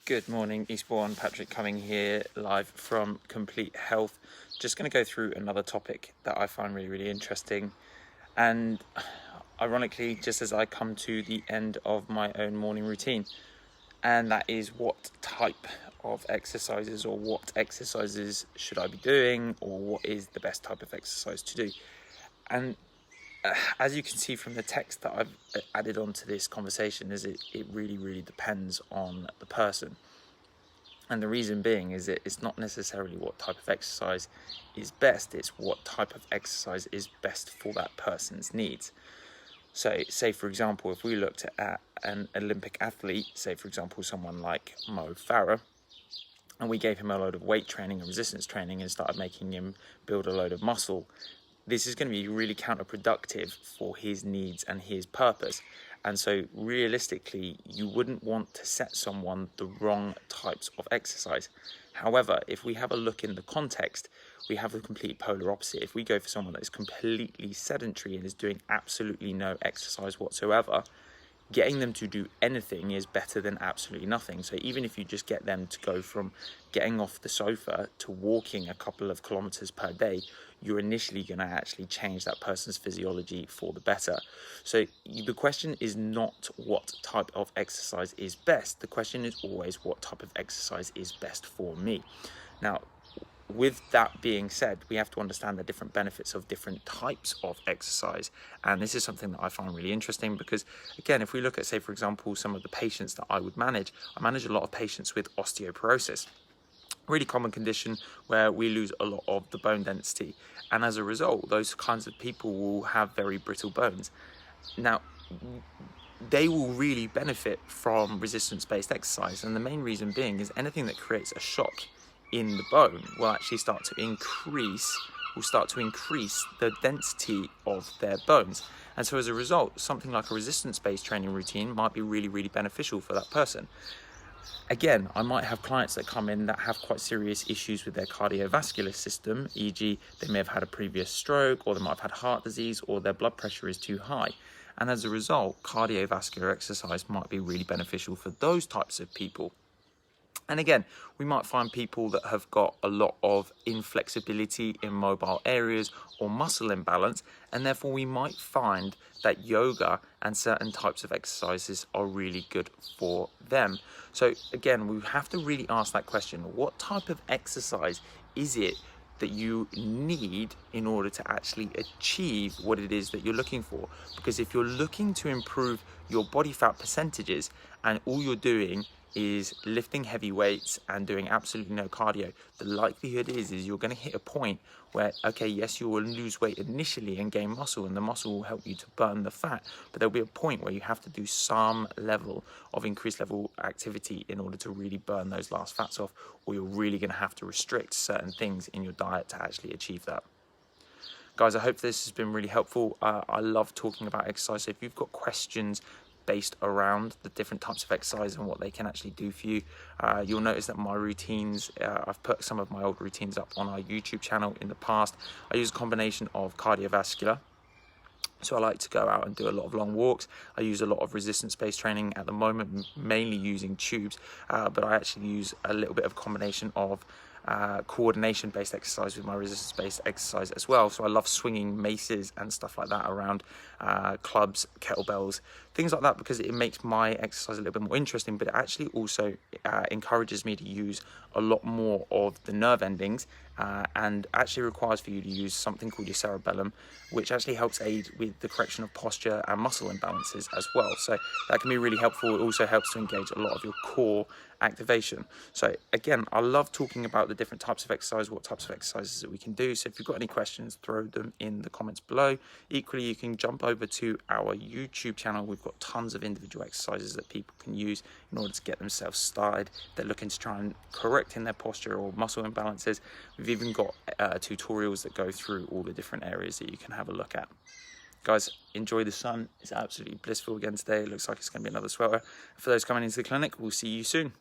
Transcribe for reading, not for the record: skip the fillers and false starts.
Good morning, Eastbourne. Patrick coming here live from Complete Health. Just going to go through another topic that I find really interesting. And ironically, just as I come to the end of my own morning routine, and that is what type of exercises or what exercises should I be doing, or what is the best type of exercise to do. And as you can see from the text that I've added onto this conversation, is it really depends on the person. And the reason being is that it's not necessarily what type of exercise is best, it's what type of exercise is best for that person's needs. So say for example, if we looked at an Olympic athlete, say for example someone like Mo Farah, and we gave him a load of weight training and resistance training and started making him build a load of muscle, this is going to be really counterproductive for his needs and his purpose. And so realistically, you wouldn't want to set someone the wrong types of exercise. However, if we have a look in the context, we have the complete polar opposite. If we go for someone that is completely sedentary and is doing absolutely no exercise whatsoever, getting them to do anything is better than absolutely nothing. So even if you just get them to go from getting off the sofa to walking a couple of kilometers per day, you're initially going to actually change that person's physiology for the better. So the question is not what type of exercise is best. The question is always what type of exercise is best for me. Now, with that being said, we have to understand the different benefits of different types of exercise. And this is something that I find really interesting because, again, if we look at, say, for example, some of the patients that I would manage, I manage a lot of patients with osteoporosis. Really common condition where we lose a lot of the bone density. And as a result, those kinds of people will have very brittle bones. Now, they will really benefit from resistance-based exercise. And the main reason being is anything that creates a shock in the bone will actually start to increase the density of their bones. And so as a result, something like a resistance-based training routine might be really beneficial for that person. Again, I might have clients that come in that have quite serious issues with their cardiovascular system, e.g. they may have had a previous stroke, or they might have had heart disease, or their blood pressure is too high. And as a result, cardiovascular exercise might be really beneficial for those types of people. And again, we might find people that have got a lot of inflexibility in mobile areas or muscle imbalance, and therefore we might find that yoga and certain types of exercises are really good for them. So again, we have to really ask that question: what type of exercise is it that you need in order to actually achieve what it is that you're looking for? Because if you're looking to improve your body fat percentages and all you're doing is lifting heavy weights and doing absolutely no cardio, the likelihood is you're going to hit a point where, okay, yes, you will lose weight initially and gain muscle, and the muscle will help you to burn the fat, but there'll be a point where you have to do some level of increased level activity in order to really burn those last fats off, or you're really going to have to restrict certain things in your diet to actually achieve that. Guys, I hope this has been really helpful. I love talking about exercise. So if you've got questions based around the different types of exercise and what they can actually do for you, you'll notice that my routines, I've put some of my old routines up on our YouTube channel in the past. I use a combination of cardiovascular, so I like to go out and do a lot of long walks. I use a lot of resistance-based training at the moment, mainly using tubes, but I actually use a little bit of combination of coordination-based exercise with my resistance-based exercise as well. So I love swinging maces and stuff like that around, clubs, kettlebells, things like that, because it makes my exercise a little bit more interesting, but it actually also encourages me to use a lot more of the nerve endings, and actually requires for you to use something called your cerebellum, which actually helps aid with the correction of posture and muscle imbalances as well. So that can be really helpful. It also helps to engage a lot of your core activation. So again, I love talking about the different types of exercise, what types of exercises that we can do. So if you've got any questions, throw them in the comments below. Equally, you can jump over to our YouTube channel. We've got tons of individual exercises that people can use in order to get themselves started. They're looking to try and correct in their posture or muscle imbalances. We've even got tutorials that go through all the different areas that you can have a look at. Guys, enjoy the sun. It's absolutely blissful again today. It looks like it's going to be another swelter. For those coming into the clinic, we'll see you soon.